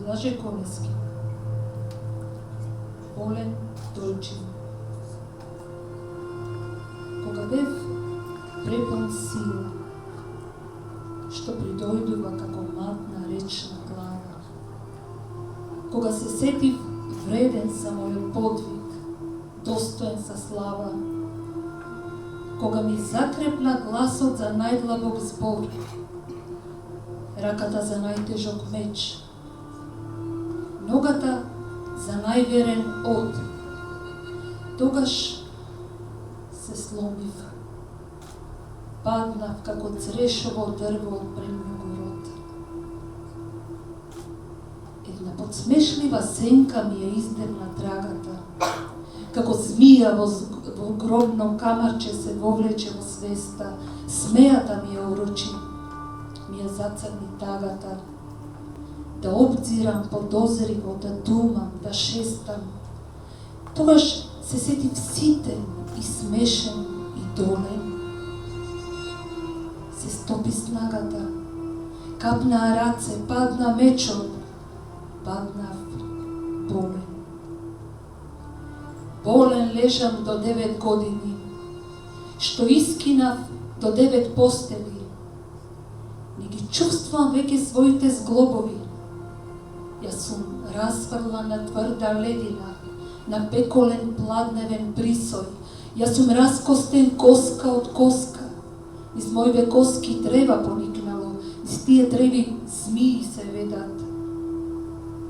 Blaže Koleski. Болен Дойчин. Кога бев препон сила, што придојдува како матна речна глава, кога се сетив вреден за мојот подвиг, достоен за слава, кога ми закрепна гласот за најдлабок збор, раката за најтежок меч, ногата за најверен од, тогаш се сломив, паднав како црешово дрво од премногу род. Една подсмешлива сенка ми ја издевна трагата, како змија во гробно камарче се вовлече во свеста, смејата ми ја урочи, ми ја зацрни тагата, да обзирам подозриво, да думам, да шестам. Тогаш се сетив ситен и смешен и долен. Се стопи снагата, капнаа раце, падна мечот, паднав болен. Болен лежам до 9 години, што искинав до 9 постели. Не ги чувствувам веќе своите зглобови. Јас сум расфрла на тврда ледина, на пеколен пладневен присој. Јас сум раскостен коска од коска. Из моите коски трева поникнало, из тие треви змии се ведат.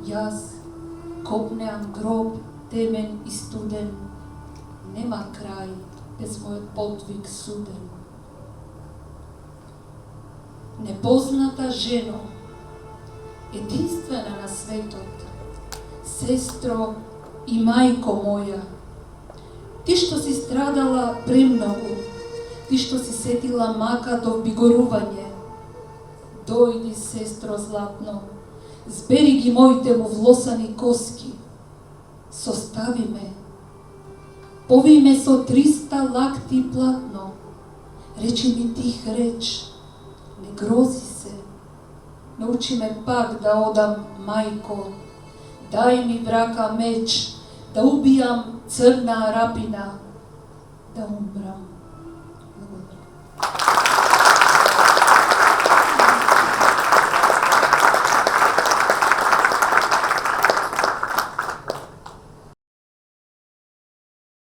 Јас копнеам гроб, темен и студен. Нема крај без мојот подвиг суден. Непозната жено, единствена на светот, сестро и мајко моја, ти што си страдала премногу, ти што си сетила макато бигорување, дојди, сестро златно, збери ги моите му влосани коски, состави ме, пови ме со 300 лакти платно, речи ми тих реч, не грози се, научи ме пак да одам, мајко, дај ми врака меч, да убијам црна рапина, да умрам. Благодарам.